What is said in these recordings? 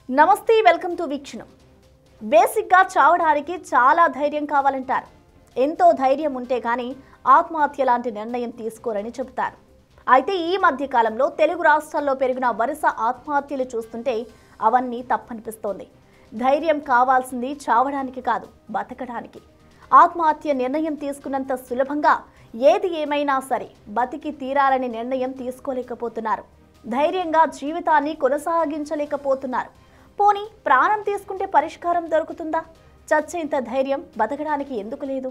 నమస్తే welcome to వీక్షణం. బేసిక్గా చావడానికి చాలా ధైర్యం కావాలంటారు. ఎంతో ధైర్యం ఉంటే కానీ ఆత్మహత్య లాంటి నిర్ణయం తీసుకోరని చెబుతారు. అయితే ఈ మధ్య కాలంలో తెలుగు రాష్ట్రాల్లో పెరిగిన వరుస ఆత్మహత్యలు చూస్తుంటే అవన్నీ తప్పనిపిస్తోంది. ధైర్యం కావాల్సింది చావడానికి కాదు, బతకడానికి. ఆత్మహత్య నిర్ణయం తీసుకున్నంత సులభంగా ఏది ఏమైనా సరే బతికి తీరాలని నిర్ణయం తీసుకోలేకపోతున్నారు. ధైర్యంగా జీవితాన్ని కొనసాగించలేకపోతున్నారు. పోనీ ప్రాణం తీసుకుంటే పరిష్కారం దొరుకుతుందా? చచ్చేంత ధైర్యం బతకడానికి ఎందుకు లేదు?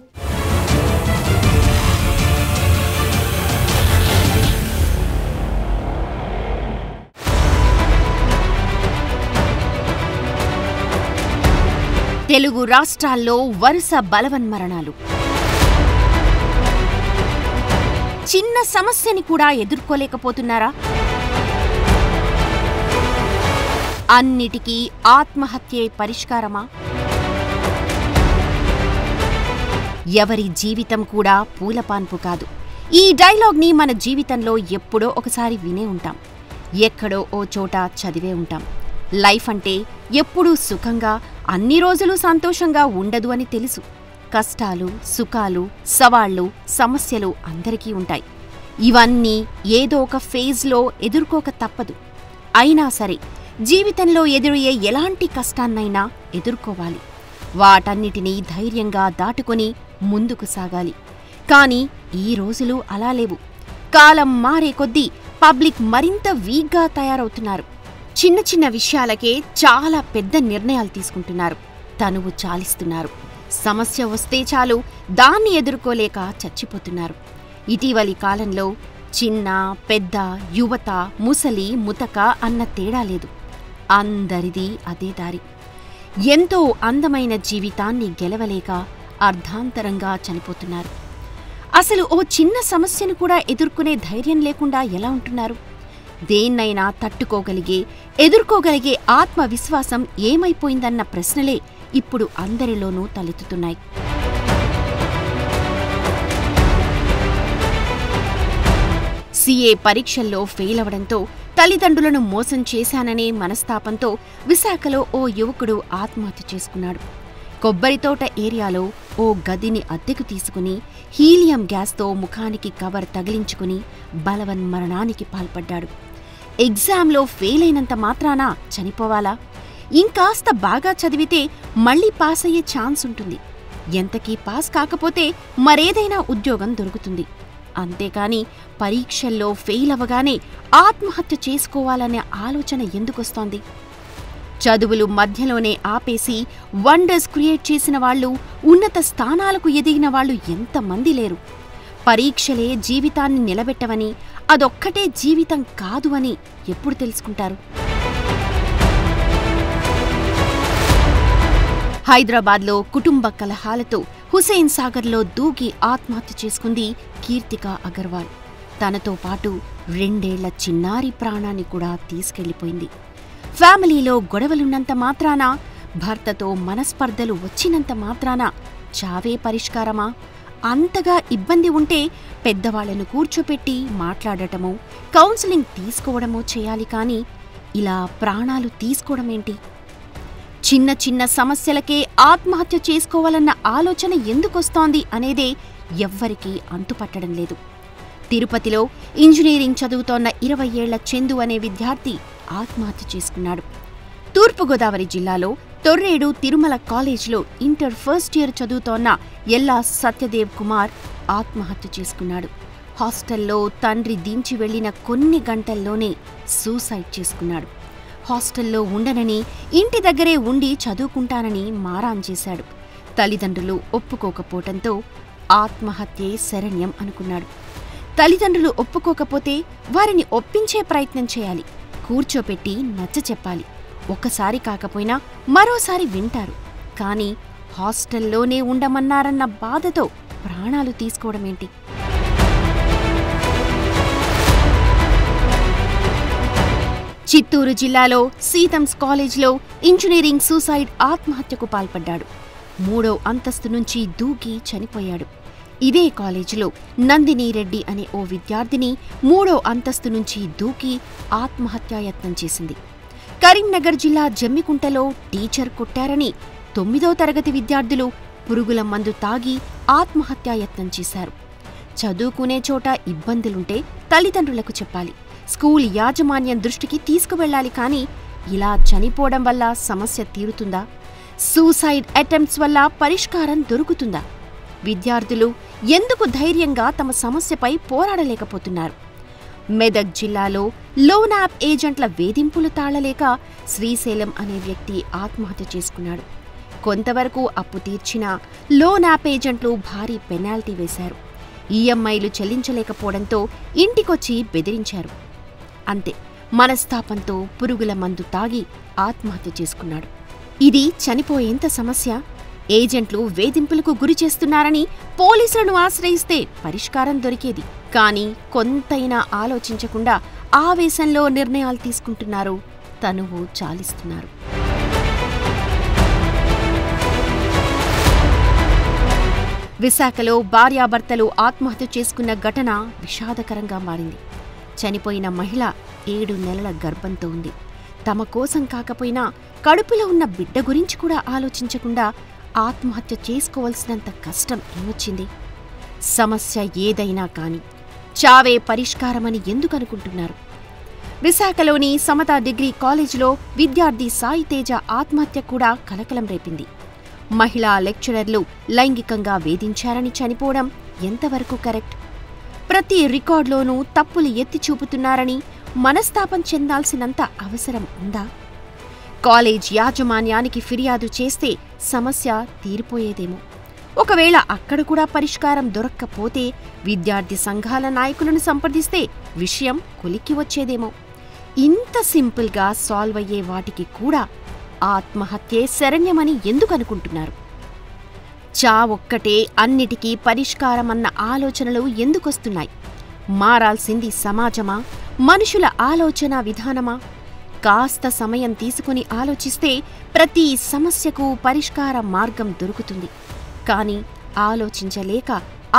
తెలుగు రాష్ట్రాల్లో వరుస బలవన్మరణాలు. చిన్న సమస్యని కూడా ఎదుర్కోలేకపోతున్నారా? అన్నిటికీ ఆత్మహత్యే పరిష్కారమా? ఎవరి జీవితం కూడా పూలపాన్పు కాదు. ఈ డైలాగ్ని మన జీవితంలో ఎప్పుడో ఒకసారి వినే ఉంటాం, ఎక్కడో ఓ చోట చదివే ఉంటాం. లైఫ్ అంటే ఎప్పుడూ సుఖంగా, అన్ని రోజులు సంతోషంగా ఉండదు అని తెలుసు. కష్టాలు, సుఖాలు, సవాళ్లు, సమస్యలు అందరికీ ఉంటాయి. ఇవన్నీ ఏదో ఒక ఫేజ్లో ఎదుర్కోక తప్పదు. అయినా సరే జీవితంలో ఎదురయ్యే ఎలాంటి కష్టాన్నైనా ఎదుర్కోవాలి. వాటన్నిటినీ ధైర్యంగా దాటుకొని ముందుకు సాగాలి. కానీ ఈ రోజులు అలా లేవు. కాలం మారే కొద్దీ పబ్లిక్ మరింత వీక్గా తయారవుతున్నారు. చిన్న చిన్న విషయాలకే చాలా పెద్ద నిర్ణయాలు తీసుకుంటున్నారు. తనువు చాలిస్తున్నారు. సమస్య వస్తే చాలు దాన్ని ఎదుర్కోలేక చచ్చిపోతున్నారు. ఇటీవలి కాలంలో చిన్న, పెద్ద, యువత, ముసలి, ముతక అన్న తేడా లేదు. అందరిది అదే దారి. ఎంతో అందమైన జీవితాన్ని గెలవలేక అర్ధాంతరంగా చనిపోతున్నారు. అసలు ఓ చిన్న సమస్యను కూడా ఎదుర్కొనే ధైర్యం లేకుండా ఎలా ఉంటున్నారు? దేన్నైనా తట్టుకోగలిగే, ఎదుర్కోగలిగే ఆత్మవిశ్వాసం ఏమైపోయిందన్న ప్రశ్నలే ఇప్పుడు అందరిలోనూ తలెత్తుతున్నాయి. సీఏ పరీక్షల్లో ఫెయిల్ అవడంతో తల్లిదండ్రులను మోసం చేశాననే మనస్తాపంతో విశాఖలో ఓ యువకుడు ఆత్మహత్య చేసుకున్నాడు. కొబ్బరితోట ఏరియాలో ఓ గదిని అద్దెకు తీసుకుని హీలియం గ్యాస్తో ముఖానికి కవర్ తగిలించుకుని బలవన్మరణానికి పాల్పడ్డాడు. ఎగ్జామ్లో ఫెయిల్ అయినంత మాత్రాన చనిపోవాలా? ఇంకాస్త బాగా చదివితే మళ్లీ పాస్ అయ్యే ఛాన్స్ ఉంటుంది. ఎంతకీ పాస్ కాకపోతే మరేదైనా ఉద్యోగం దొరుకుతుంది. అంతేకాని పరీక్షల్లో ఫెయిల్ అవగానే ఆత్మహత్య చేసుకోవాలనే ఆలోచన ఎందుకొస్తోంది? చదువులు మధ్యలోనే ఆపేసి వండర్స్ క్రియేట్ చేసిన వాళ్లు, ఉన్నత స్థానాలకు ఎదిగిన వాళ్లు ఎంతమంది లేరు? పరీక్షలే జీవితాన్ని నిలబెట్టవని, అదొక్కటే జీవితం కాదు అని ఎప్పుడు తెలుసుకుంటారు? హైదరాబాద్లో కుటుంబ కలహాలతో హుసేన్ సాగర్లో దూకి ఆత్మహత్య చేసుకుంది కీర్తిక అగర్వాల్. తనతో పాటు 2 ఏళ్ల చిన్నారి ప్రాణాన్ని కూడా తీసుకెళ్లిపోయింది. ఫ్యామిలీలో గొడవలున్నంత మాత్రాన, భర్తతో మనస్పర్ధలు వచ్చినంత మాత్రాన చావే పరిష్కారమా? అంతగా ఇబ్బంది ఉంటే పెద్దవాళ్లను కూర్చోపెట్టి మాట్లాడటమో, కౌన్సిలింగ్ తీసుకోవడమో చేయాలి. కానీ ఇలా ప్రాణాలు తీసుకోవడమేంటి? చిన్న చిన్న సమస్యలకే ఆత్మహత్య చేసుకోవాలన్న ఆలోచన ఎందుకొస్తోంది అనేదే ఎవ్వరికీ అంతుపట్టడం లేదు. తిరుపతిలో ఇంజనీరింగ్ చదువుతోన్న 20 ఏళ్ల చందు అనే విద్యార్థి ఆత్మహత్య చేసుకున్నాడు. తూర్పుగోదావరి జిల్లాలో తొర్రేడు తిరుమల కాలేజ్లో ఇంటర్ ఫస్ట్ ఇయర్ చదువుతోన్న ఎల్లా సత్యదేవ్ కుమార్ ఆత్మహత్య చేసుకున్నాడు. హాస్టల్లో తండ్రి దించి వెళ్లిన కొన్ని గంటల్లోనే సూసైడ్ చేసుకున్నాడు. హాస్టల్లో ఉండనని, ఇంటి దగ్గరే ఉండి చదువుకుంటానని మారాన్ చేశాడు. తల్లిదండ్రులు ఒప్పుకోకపోవటంతో ఆత్మహత్యే శరణ్యం అనుకున్నాడు. తల్లిదండ్రులు ఒప్పుకోకపోతే వారిని ఒప్పించే ప్రయత్నం చేయాలి. కూర్చోపెట్టి నచ్చచెప్పాలి. ఒక్కసారి కాకపోయినా మరోసారి వింటారు. కానీ హాస్టల్లోనే ఉండమన్నారన్న బాధతో ప్రాణాలు తీసుకోవడమేంటి? చిత్తూరు జిల్లాలో సీతమ్స్ కాలేజ్లో ఇంజనీరింగ్ సూసైడ్ ఆత్మహత్యకు పాల్పడ్డాడు. 3వ అంతస్తు నుంచి దూకి చనిపోయాడు. ఇదే కాలేజీలో నందిని రెడ్డి అనే ఓ విద్యార్థిని 3వ అంతస్తు నుంచి దూకి ఆత్మహత్యాయత్నం చేసింది. కరీంనగర్ జిల్లా జమ్మికుంటలో టీచర్ కొట్టారని 9వ తరగతి విద్యార్థులు పురుగుల మందు తాగి ఆత్మహత్యాయత్నం చేశారు. చదువుకునే చోట ఇబ్బందులుంటే తల్లిదండ్రులకు చెప్పాలి, స్కూల్ యాజమాన్యం దృష్టికి తీసుకువెళ్లాలి. కానీ ఇలా చనిపోవడం వల్ల సమస్య తీరుతుందా? సూసైడ్ అటెంప్ట్స్ వల్ల పరిష్కారం దొరుకుతుందా? విద్యార్థులు ఎందుకు ధైర్యంగా తమ సమస్యపై పోరాడలేకపోతున్నారు? మెదక్ జిల్లాలో లోన్ యాప్ ఏజెంట్ల వేధింపులు తాళలేక శ్రీశైలం అనే వ్యక్తి ఆత్మహత్య చేసుకున్నాడు. కొంతవరకు అప్పు తీర్చిన లోన్ యాప్ ఏజెంట్లు భారీ పెనాల్టీ వేశారు. ఈఎంఐలు చెల్లించలేకపోవడంతో ఇంటికొచ్చి బెదిరించారు. అంతే, మనస్తాపంతో పురుగుల మందు తాగి ఆత్మహత్య చేసుకున్నాడు. ఇది చనిపోయేంత సమస్య. ఏజెంట్లు వేధింపులకు గురి చేస్తున్నారని పోలీసులను ఆశ్రయిస్తే పరిష్కారం దొరికేది. కానీ కొంతైనా ఆలోచించకుండా ఆవేశంలో నిర్ణయాలు తీసుకుంటున్నారు, తనువు చాలిస్తున్నారు. విశాఖలో భార్యాభర్తలు ఆత్మహత్య చేసుకున్న ఘటన విషాదకరంగా మారింది. చనిపోయిన మహిళ 7 నెలల గర్భంతో ఉంది. తమ కోసం కాకపోయినా కడుపులో ఉన్న బిడ్డ గురించి కూడా ఆలోచించకుండా ఆత్మహత్య చేసుకోవాల్సినంత కష్టం ఏమొచ్చింది? సమస్య ఏదైనా కాని చావే పరిష్కారమని ఎందుకనుకుంటున్నారు? విశాఖలోని సమతా డిగ్రీ కాలేజీలో విద్యార్థి సాయి తేజ ఆత్మహత్య కూడా కలకలం రేపింది. మహిళా లెక్చరర్లు లైంగికంగా వేధించారని చనిపోవడం ఎంతవరకు కరెక్ట్? ప్రతి రికార్డులోనూ తప్పులు ఎత్తి చూపుతున్నారని మనస్తాపం చెందాల్సినంత అవసరం ఉందా? కాలేజ్ యాజమాన్యానికి ఫిర్యాదు చేస్తే సమస్య తీరిపోయేదేమో. ఒకవేళ అక్కడ కూడా పరిష్కారం దొరక్కపోతే విద్యార్థి సంఘాల నాయకులను సంప్రదిస్తే విషయం కొలిక్కి వచ్చేదేమో. ఇంత సింపుల్గా సాల్వ్ అయ్యే వాటికి కూడా ఆత్మహత్యే శరణ్యమని ఎందుకనుకుంటున్నారు? చావొక్కటే అన్నిటికీ పరిష్కారమన్న ఆలోచనలు ఎందుకొస్తున్నాయి? మారాల్సింది సమాజమా, మనుషుల ఆలోచన విధానమా? కాస్త సమయం తీసుకుని ఆలోచిస్తే ప్రతి సమస్యకు పరిష్కార మార్గం దొరుకుతుంది. కానీ ఆలోచించలేక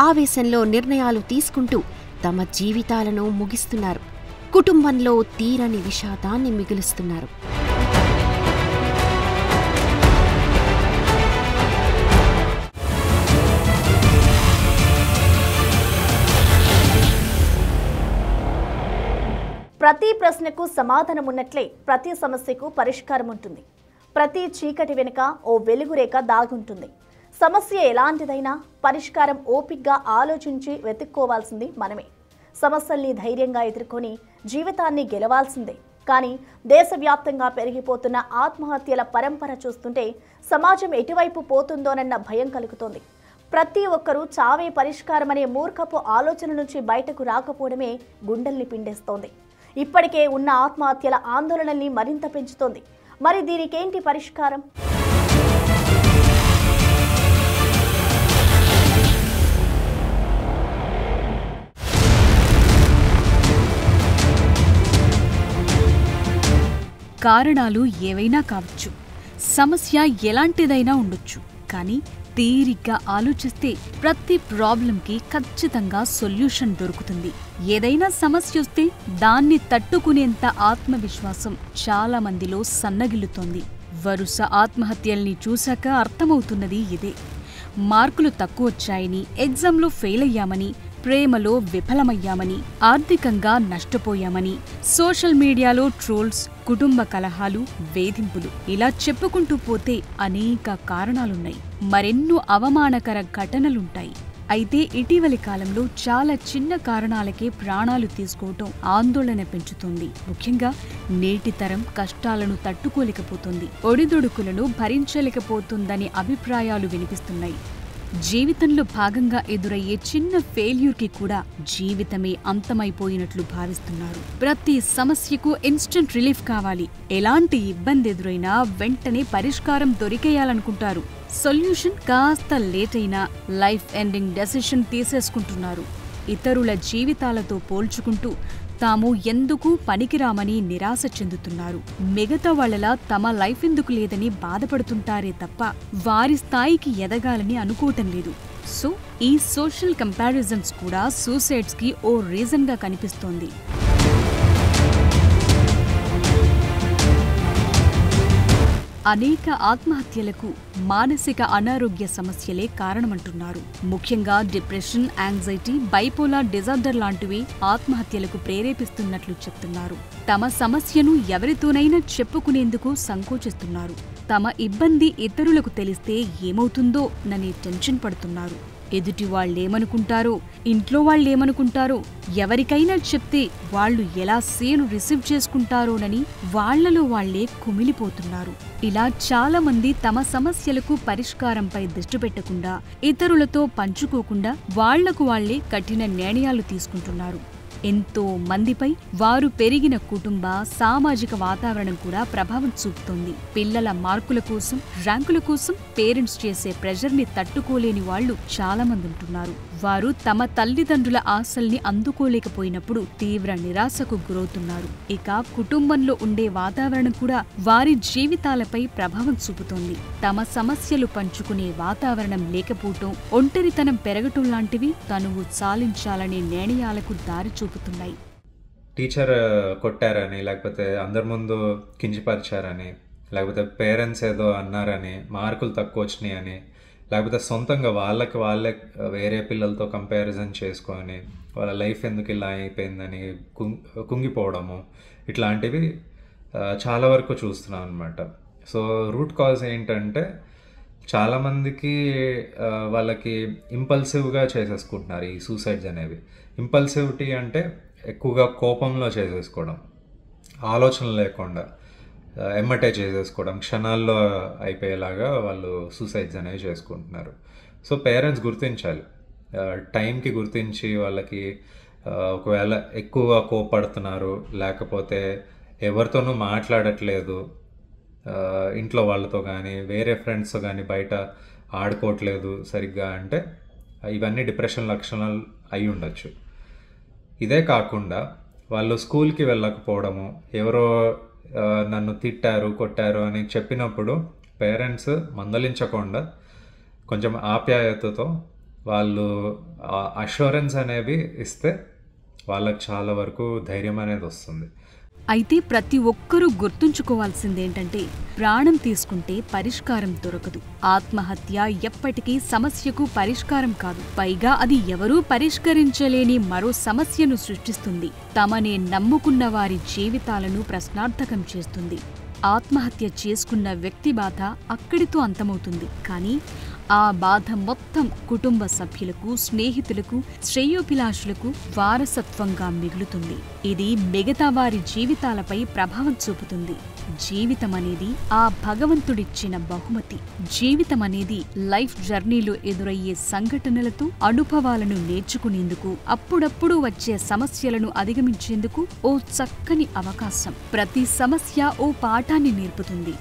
ఆవేశంలో నిర్ణయాలు తీసుకుంటూ తమ జీవితాలను ముగిస్తున్నారు. కుటుంబంలో తీరని విషాదాన్ని మిగులుస్తున్నారు. ప్రతి ప్రశ్నకు సమాధానం ఉన్నట్లే ప్రతి సమస్యకు పరిష్కారం ఉంటుంది. ప్రతి చీకటి వెనుక ఓ వెలుగురేఖ దాగుంటుంది. సమస్య ఎలాంటిదైనా పరిష్కారం ఓపిగ్గా ఆలోచించి వెతుక్కోవాల్సింది మనమే. సమస్యల్ని ధైర్యంగా ఎదుర్కొని జీవితాన్ని గెలవాల్సిందే. కానీ దేశవ్యాప్తంగా పెరిగిపోతున్న ఆత్మహత్యల పరంపర చూస్తుంటే సమాజం ఎటువైపు పోతుందోనన్న భయం కలుగుతోంది. ప్రతి ఒక్కరూ చావే పరిష్కారమనే మూర్ఖపు ఆలోచన నుంచి బయటకు రాకపోవడమే గుండెల్ని పిండేస్తోంది. ఇప్పటికే ఉన్న ఆత్మహత్యల ఆందోళనల్ని మరింత పెంచుతోంది. మరి దీనికేంటి పరిష్కారం? కారణాలు ఏవైనా కావచ్చు, సమస్య ఎలాంటిదైనా ఉండొచ్చు. కానీ తీరిగ్గా ఆలోచిస్తే ప్రతి ప్రాబ్లంకి ఖచ్చితంగా సొల్యూషన్ దొరుకుతుంది. ఏదైనా సమస్య వస్తే దాన్ని తట్టుకునేంత ఆత్మవిశ్వాసం చాలా మందిలో సన్నగిల్లుతోంది. వరుస ఆత్మహత్యల్ని చూశాక అర్థమవుతున్నది ఇదే. మార్కులు తక్కువొచ్చాయని, ఎగ్జామ్లో ఫెయిల్ అయ్యామని, ప్రేమలో విఫలమయ్యామని, ఆర్థికంగా నష్టపోయామని, సోషల్ మీడియాలో ట్రోల్స్, కుటుంబ కలహాలు, వేధింపులు, ఇలా చెప్పుకుంటూ పోతే అనేక కారణాలున్నాయి. మరెన్నో అవమానకర ఘటనలుంటాయి. అయితే ఇటీవలి కాలంలో చాలా చిన్న కారణాలకే ప్రాణాలు తీసుకోవటం ఆందోళన పెంచుతుంది. ముఖ్యంగా నేటి తరం కష్టాలను తట్టుకోలేకపోతుంది, ఒడిదుడుకులను భరించలేకపోతుందని అభిప్రాయాలు వినిపిస్తున్నాయి. జీవితంలో భాగంగా ఎదురయ్యే చిన్న ఫెయిల్యూర్కి కూడా జీవితమే అంతమైపోయినట్లు భావిస్తున్నారు. ప్రతి సమస్యకు ఇన్స్టెంట్ రిలీఫ్ కావాలి, ఎలాంటి ఇబ్బంది ఎదురైనా వెంటనే పరిష్కారం దొరికేయాలనుకుంటారు. సొల్యూషన్ కాస్త లేట్ అయినా లైఫ్ ఎండింగ్ డెసిషన్ తీసేసుకుంటున్నారు. ఇతరుల జీవితాలతో పోల్చుకుంటూ తాము ఎందుకు పనికిరామని నిరాశ చెందుతున్నారు. మిగతా వాళ్లలా తమ లైఫ్ ఎందుకు లేదని బాధపడుతుంటారే తప్ప వారి స్థాయికి ఎదగాలని అనుకోవటం లేదు. సో ఈ సోషల్ కంపారిజన్స్ కూడా సూసైడ్స్కి ఓ రీజన్గా కనిపిస్తోంది. అనేక ఆత్మహత్యలకు మానసిక అనారోగ్య సమస్యలే కారణమంటున్నారు. ముఖ్యంగా డిప్రెషన్, యాంగ్జైటీ, బైపోలార్ డిజార్డర్ లాంటివి ఆత్మహత్యలకు ప్రేరేపిస్తున్నట్లు చెప్తున్నారు. తమ సమస్యను ఎవరితోనైనా చెప్పుకునేందుకు సంకోచిస్తున్నారు. తమ ఇబ్బంది ఇతరులకు తెలిస్తే ఏమవుతుందో నని టెన్షన్ పడుతున్నారు. ఎదుటి వాళ్ళేమనుకుంటారో, ఇంట్లో వాళ్ళేమనుకుంటారో, ఎవరికైనా చెప్తే వాళ్ళు ఎలా సేను రిసీవ్ చేసుకుంటారోనని వాళ్లలో వాళ్లే కుమిలిపోతున్నారు. ఇలా చాలా మంది తమ సమస్యలకు పరిష్కారంపై దృష్టి పెట్టకుండా, ఇతరులతో పంచుకోకుండా వాళ్లకు వాళ్లే కఠిన నిర్ణయాలు తీసుకుంటున్నారు. ఎంతో మందిపై వారు పెరిగిన కుటుంబ, సామాజిక వాతావరణం కూడా ప్రభావం చూపుతోంది. పిల్లల మార్కుల కోసం, ర్యాంకుల కోసం పేరెంట్స్ చేసే ప్రెషర్ని తట్టుకోలేని వాళ్లు చాలా మంది ఉంటున్నారు. వారు తమ తల్లిదండ్రుల ఆశల్ని అందుకోలేకపోయినప్పుడు తీవ్ర నిరాశకు గురవుతున్నారు. ఇక కుటుంబంలో ఉండే వాతావరణం కూడా వారి జీవితాలపై ప్రభావం చూపుతోంది. తమ సమస్యలు పంచుకునే వాతావరణం లేకపోవటం, ఒంటరితనం పెరగటం లాంటివి తనువు చాలించాలనే నిర్ణయాలకు దారి చూపుతున్నాయి. టీచర్ కొట్టారని, లేకపోతే అందరి ముందు కించపరిచారని, లేకపోతే పేరెంట్స్ ఏదో అన్నారని, మార్కులు తక్కువ వచ్చినాయి అని, లేకపోతే సొంతంగా వాళ్ళే వేరే పిల్లలతో కంపారిజన్ చేసుకొని వాళ్ళ లైఫ్ ఎందుకు ఇలా అయిపోయిందని కుంగిపోవడము, ఇట్లాంటివి చాలా వరకు చూస్తున్నాం అనమాట. సో రూట్ కాజ్ ఏంటంటే చాలామందికి వాళ్ళకి ఇంపల్సివ్గా చేసేసుకుంటున్నారు ఈ సూసైడ్స్ అనేవి. ఇంపల్సివిటీ అంటే ఎక్కువగా కోపంలో చేసేసుకోవడం, ఆలోచన లేకుండా ఎమ్మటే చేసేసుకోవడం, క్షణాల్లో అయిపోయేలాగా వాళ్ళు సూసైడ్స్ అనేవి చేసుకుంటున్నారు. సో పేరెంట్స్ గుర్తించాలి, టైంకి గుర్తించి వాళ్ళకి ఒకవేళ ఎక్కువ కోపడుతున్నారు, లేకపోతే ఎవరితోనూ మాట్లాడట్లేదు, ఇంట్లో వాళ్ళతో కానీ వేరే ఫ్రెండ్స్తో కానీ బయట ఆడుకోవట్లేదు సరిగ్గా అంటే ఇవన్నీ డిప్రెషన్ లక్షణాలు అయి ఉండొచ్చు. ఇదే కాకుండా వాళ్ళు స్కూల్కి వెళ్ళకపోవడము, ఎవరో నన్ను తిట్టారు, కొట్టారు అని చెప్పినప్పుడు పేరెంట్స్ మందలించకుండా కొంచెం ఆప్యాయతతో వాళ్ళు అష్యూరెన్స్ అనేవి ఇస్తే వాళ్ళకి చాలా వరకు ధైర్యం అనేది వస్తుంది. అయితే ప్రతి ఒక్కరూ గుర్తుంచుకోవాల్సిందేంటంటే ప్రాణం తీసుకుంటే పరిష్కారం దొరకదు. ఆత్మహత్య ఎప్పటికీ సమస్యకు పరిష్కారం కాదు. పైగా అది ఎవరూ పరిష్కరించలేని మరో సమస్యను సృష్టిస్తుంది. తమనే నమ్ముకున్న వారి జీవితాలను ప్రశ్నార్థకం చేస్తుంది. ఆత్మహత్య చేసుకున్న వ్యక్తి బాధ అక్కడితో అంతమవుతుంది. కానీ ఆ బాధ మొత్తం కుటుంబ సభ్యులకు, స్నేహితులకు, శ్రేయోభిలాషులకు వారసత్వంగా మిగులుతుంది. ఇది మిగతా వారి జీవితాలపై ప్రభావం చూపుతుంది. జీవితం అనేది ఆ భగవంతుడిచ్చిన బహుమతి. జీవితం అనేది లైఫ్ జర్నీలో ఎదురయ్యే సంఘటనలతో అనుభవాలను నేర్చుకునేందుకు, అప్పుడప్పుడు వచ్చే సమస్యలను అధిగమించేందుకు ఓ చక్కని అవకాశం. ప్రతి సమస్య ఓ పాఠాన్ని నేర్పుతుంది.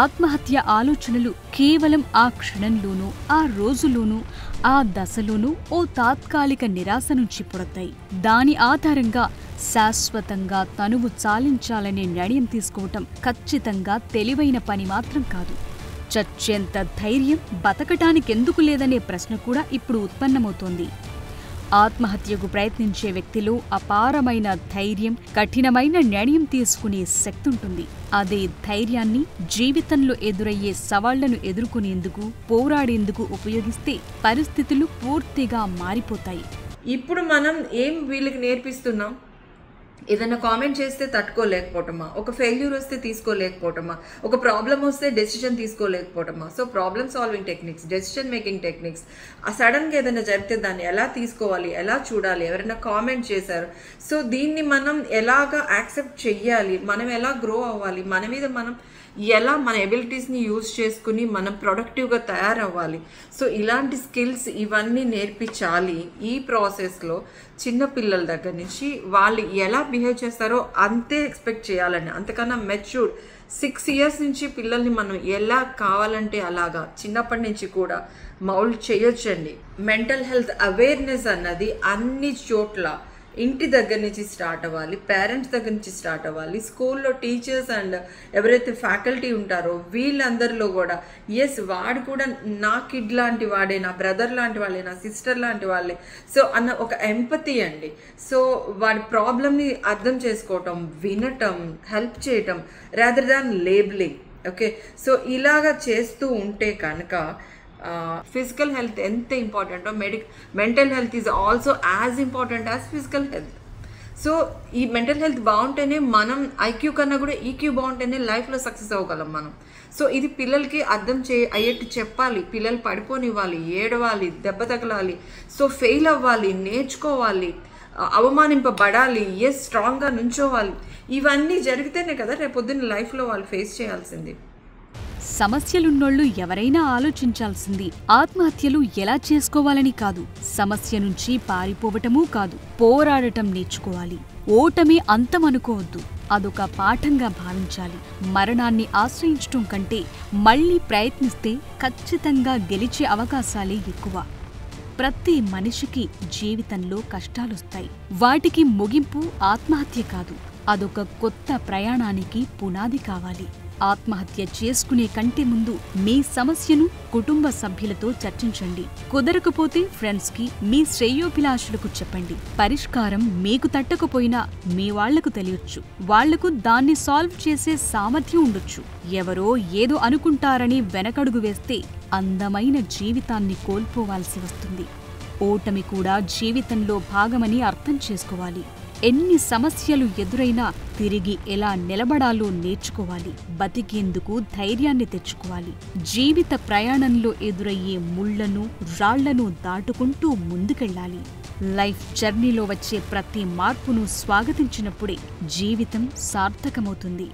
ఆత్మహత్య ఆలోచనలు కేవలం ఆ క్షణంలోనూ, ఆ రోజులోనూ, ఆ దశలోనూ ఓ తాత్కాలిక నిరాశ నుంచి పుడతాయి. దాని ఆధారంగా శాశ్వతంగా తనువు చాలించాలనే నిర్ణయం తీసుకోవటం ఖచ్చితంగా తెలివైన పని మాత్రం కాదు. చచ్చేంత ధైర్యం బతకటానికెందుకు లేదనే ప్రశ్న కూడా ఇప్పుడు ఉత్పన్నమవుతోంది. ఆత్మహత్యకు ప్రయత్నించే వ్యక్తిలో అపారమైన ధైర్యం, కఠినమైన నిర్ణయం తీసుకునే శక్తి ఉంటుంది. అదే ధైర్యాన్ని జీవితంలో ఎదురయ్యే సవాళ్లను ఎదుర్కొనేందుకు, పోరాడేందుకు ఉపయోగిస్తే పరిస్థితులు పూర్తిగా మారిపోతాయి. ఇప్పుడు మనం ఏం వీళ్ళకి నేర్పిస్తున్నాం? ఏదైనా కామెంట్ చేస్తే తట్టుకోలేకపోవటమా, ఒక ఫెయిల్యూర్ వస్తే తీసుకోలేకపోవటమా, ఒక ప్రాబ్లం వస్తే డెసిషన్ తీసుకోలేకపోవటమా. So problem solving techniques, decision making techniques, ఆ సడన్గా ఏదైనా జరిగితే దాన్ని ఎలా తీసుకోవాలి, ఎలా చూడాలి, ఎవరైనా కామెంట్ చేశారు, సో దీన్ని మనం ఎలాగా యాక్సెప్ట్ చెయ్యాలి, మనం ఎలా గ్రో అవ్వాలి, మన మీద మనం ఎలా మన ఎబిలిటీస్ని యూజ్ చేసుకుని మనం ప్రొడక్టివ్గా తయారవ్వాలి. సో ఇలాంటి స్కిల్స్ ఇవన్నీ నేర్పించాలి. ఈ ప్రాసెస్లో చిన్నపిల్లల దగ్గర నుంచి వాళ్ళు ఎలా బిహేవ్ చేస్తారో అంతే ఎక్స్పెక్ట్ చేయాలండి. అంతకన్నా మెచ్యూర్డ్ 6 years నుంచి పిల్లల్ని మనం ఎలా కావాలంటే అలాగా చిన్నప్పటి నుంచి కూడా మౌల్డ్ చేయొచ్చండి. మెంటల్ హెల్త్ అవేర్నెస్ అన్నది అన్ని చోట్ల ఇంటి దగ్గర నుంచి స్టార్ట్ అవ్వాలి, పేరెంట్స్ దగ్గర నుంచి స్టార్ట్ అవ్వాలి, స్కూల్లో టీచర్స్ అండ్ ఎవరైతే ఫ్యాకల్టీ ఉంటారో వీళ్ళందరిలో కూడా ఎస్ వాడు కూడా నా కిడ్ లాంటి వాడే, నా బ్రదర్ లాంటి వాళ్ళే, నా సిస్టర్ లాంటి వాళ్ళే, సో అన్న ఒక ఎంపతి అండి. సో వాడి ప్రాబ్లమ్ని అర్థం చేసుకోవటం, వినటం, హెల్ప్ చేయటం rather than labelling. Okay, so ఇలాగా చేస్తూ ఉంటే కనుక ఫిజికల్ హెల్త్ ఎంత ఇంపార్టెంటో mental health is also as important as physical health. So ఈ మెంటల్ హెల్త్ బాగుంటేనే మనం ఐక్యూ కన్నా కూడా ఈక్యూ బాగుంటేనే లైఫ్లో సక్సెస్ అవ్వగలం మనం. సో ఇది పిల్లలకి అర్థం అయ్యేట్టు చెప్పాలి, పిల్లలు పడిపోనివ్వాలి, ఏడవాలి, దెబ్బ తగలాలి, సో ఫెయిల్ అవ్వాలి, నేర్చుకోవాలి, అవమానింపబడాలి, స్ట్రాంగ్గా నుంచోవాలి. ఇవన్నీ జరిగితేనే కదా రేపొద్దున్న లైఫ్లో వాళ్ళు ఫేస్ చేయాల్సింది. సమస్యలున్నోళ్ళు ఎవరైనా ఆలోచించాల్సింది ఆత్మహత్యలు ఎలా చేసుకోవాలని కాదు, సమస్య నుంచి పారిపోవటమూ కాదు, పోరాడటం నేర్చుకోవాలి. ఓటమి అంతమనుకోవద్దు, అదొక పాఠంగా భావించాలి. మరణాన్ని ఆశ్రయించటం కంటే మళ్లీ ప్రయత్నిస్తే ఖచ్చితంగా గెలిచే అవకాశాలే ఎక్కువ. ప్రతి మనిషికి జీవితంలో కష్టాలొస్తాయి. వాటికి ముగింపు ఆత్మహత్య కాదు, అదొక కొత్త ప్రయాణానికి పునాది కావాలి. ఆత్మహత్య చేసుకునే కంటే ముందు మీ సమస్యను కుటుంబ సభ్యులతో చర్చించండి. కుదరకపోతే ఫ్రెండ్స్కి, మీ శ్రేయోభిలాషులకు చెప్పండి. పరిష్కారం మీకు తట్టకపోయినా మీ వాళ్లకు తెలియొచ్చు. వాళ్లకు దాన్ని సాల్వ్ చేసే సామర్థ్యం ఉండొచ్చు. ఎవరో ఏదో అనుకుంటారని వెనకడుగు వేస్తే అందమైన జీవితాన్ని కోల్పోవాల్సి వస్తుంది. ఓటమి కూడా జీవితంలో భాగమని అర్థం చేసుకోవాలి. ఎన్ని సమస్యలు ఎదురైనా తిరిగి ఎలా నిలబడాలో నేర్చుకోవాలి. బతికేందుకు ధైర్యాన్ని తెచ్చుకోవాలి. జీవిత ప్రయాణంలో ఎదురయ్యే ముళ్లను, రాళ్లను దాటుకుంటూ ముందుకెళ్లాలి. లైఫ్ జర్నీలో వచ్చే ప్రతి మార్పును స్వాగతించినప్పుడే జీవితం సార్థకమవుతుంది.